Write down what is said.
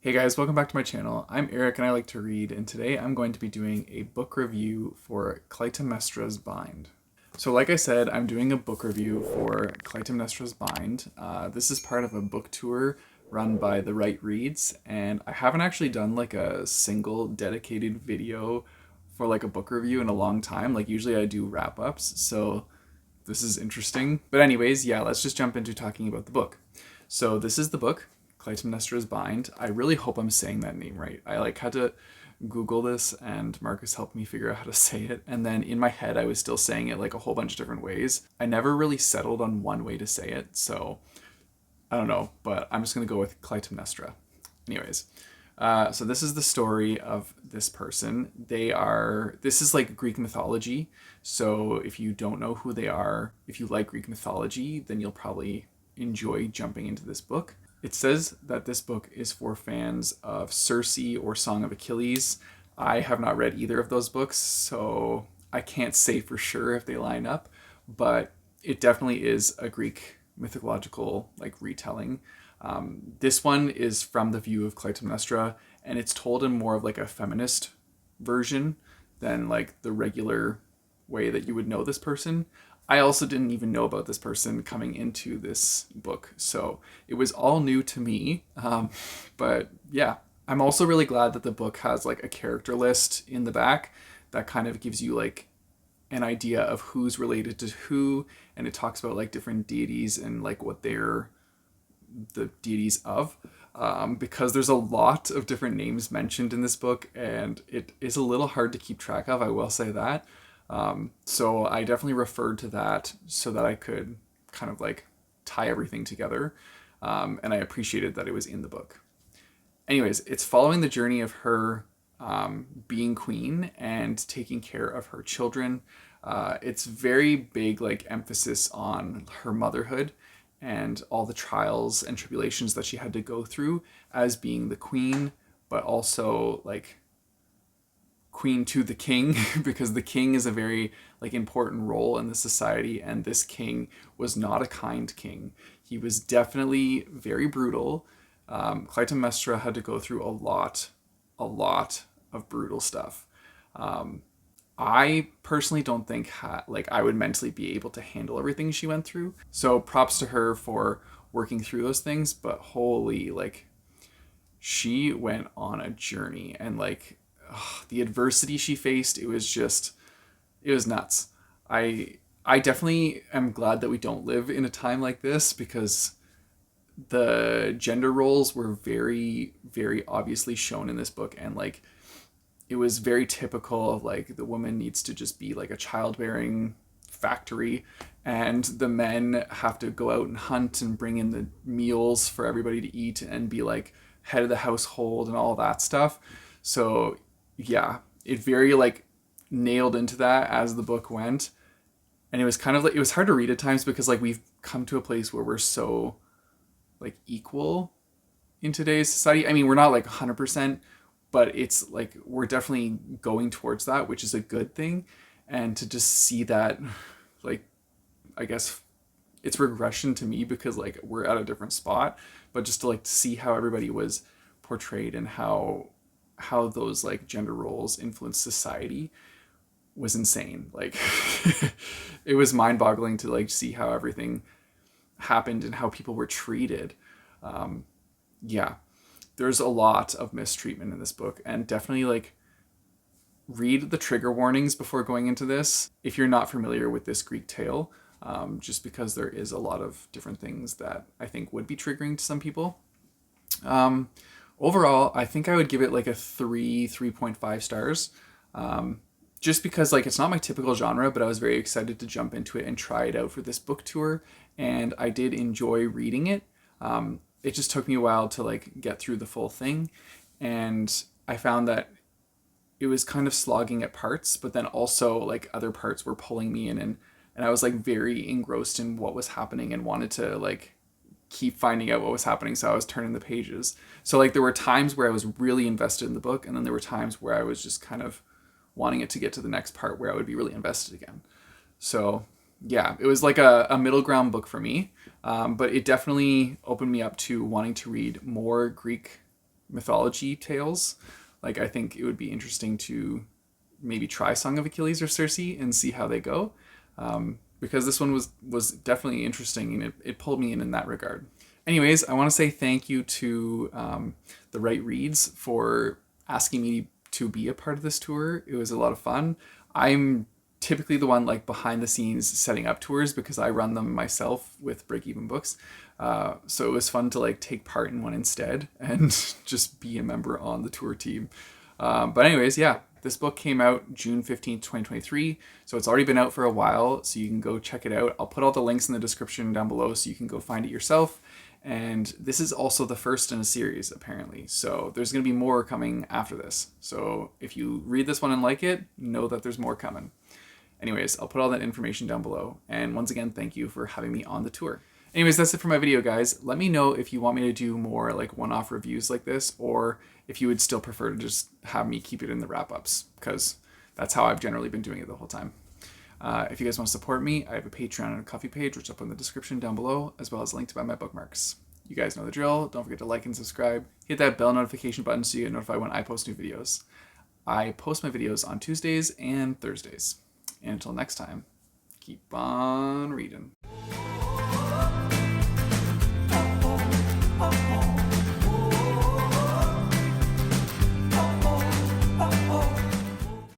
Hey guys, welcome back to my channel. I'm Eric and I like to read, and today I'm going to be doing a book review for Clytemnestra's Bind. So like I said, I'm doing a book review for Clytemnestra's Bind. This is part of a book tour run by The Right Reads, and I haven't actually done like a single dedicated video for like a book review in a long time. Like usually I do wrap-ups, so this is interesting. But anyways, yeah, let's just jump into talking about the book. So this is the book, Clytemnestra's Bind. I really hope I'm saying that name right. I had to Google this and Marcus helped me figure out how to say it. And then in my head, I was still saying it like a whole bunch of different ways. I never really settled on one way to say it. So I don't know, but I'm just going to go with Clytemnestra. Anyways, so this is the story of this person. This is like Greek mythology. So if you don't know who they are, if you like Greek mythology, then you'll probably enjoy jumping into this book. It says that this book is for fans of Circe or Song of Achilles. I have not read either of those books, so I can't say for sure if they line up, but it definitely is a Greek mythological like retelling. This one is from the view of Clytemnestra, and it's told in more of like a feminist version than like the regular way that you would know this person. I also didn't even know about this person coming into this book, so it was all new to me. But yeah, I'm also really glad that the book has like a character list in the back that kind of gives you like an idea of who's related to who, and it talks about like different deities and like what they're the deities of. Because there's a lot of different names mentioned in this book, and it is a little hard to keep track of, I will say that. So I definitely referred to that so that I could kind of like tie everything together. And I appreciated that it was in the book. Anyways, it's following the journey of her being queen and taking care of her children. It's very big, like, emphasis on her motherhood and all the trials and tribulations that she had to go through as being the queen, but also like queen to the king because the king is a very like important role in the society, and this king was not a kind king. He was definitely very brutal. Clytemnestra had to go through a lot of brutal stuff. I personally don't think like I would mentally be able to handle everything she went through, so props to her for working through those things. But holy, like, she went on a journey, and like, the adversity she faced, it was nuts. I definitely am glad that we don't live in a time like this, because the gender roles were very, very obviously shown in this book, and like it was very typical of like the woman needs to just be like a childbearing factory, and the men have to go out and hunt and bring in the meals for everybody to eat and be like head of the household and all that stuff. So yeah, it very like nailed into that as the book went. And it was kind of like, it was hard to read at times because like we've come to a place where we're so like equal in today's society. I mean, we're not like 100%, but it's like we're definitely going towards that, which is a good thing. And to just see that, like, I guess it's regression to me because like we're at a different spot, but just to like see how everybody was portrayed and how those like gender roles influence society was insane. Like it was mind-boggling to like see how everything happened and how people were treated. Yeah, there's a lot of mistreatment in this book, and definitely like read the trigger warnings before going into this if you're not familiar with this Greek tale, just because there is a lot of different things that I think would be triggering to some people. Um, Overall, I think I would give it like a 3.5 stars. Just because like it's not my typical genre, but I was very excited to jump into it and try it out for this book tour, and I did enjoy reading it. It just took me a while to like get through the full thing, and I found that it was kind of slogging at parts, but then also like other parts were pulling me in, and I was like very engrossed in what was happening and wanted to like keep finding out what was happening, so I was turning the pages. So like there were times where I was really invested in the book, and then there were times where I was just kind of wanting it to get to the next part where I would be really invested again. So yeah, it was like a middle ground book for me, but it definitely opened me up to wanting to read more Greek mythology tales. Like, I think it would be interesting to maybe try Song of Achilles or Circe and see how they go. Because this one was definitely interesting, and it pulled me in that regard. Anyways, I want to say thank you to the Right Reads for asking me to be a part of this tour. It was a lot of fun. I'm typically the one like behind the scenes setting up tours because I run them myself with Breakeven books. So it was fun to like take part in one instead and just be a member on the tour team. But anyways, yeah, this book came out June 15th, 2023. So it's already been out for a while, so you can go check it out. I'll put all the links in the description down below so you can go find it yourself. And this is also the first in a series, apparently. So there's going to be more coming after this. So if you read this one and like it, know that there's more coming. Anyways, I'll put all that information down below. And once again, thank you for having me on the tour. Anyways, that's it for my video, guys. Let me know if you want me to do more like one-off reviews like this, or if you would still prefer to just have me keep it in the wrap-ups, because that's how I've generally been doing it the whole time. If you guys want to support me, I have a Patreon and a Ko-fi page, which I'll put in the description down below, as well as a link to buy my bookmarks. You guys know the drill. Don't forget to like and subscribe. Hit that bell notification button so you get notified when I post new videos. I post my videos on Tuesdays and Thursdays. And until next time, keep on reading.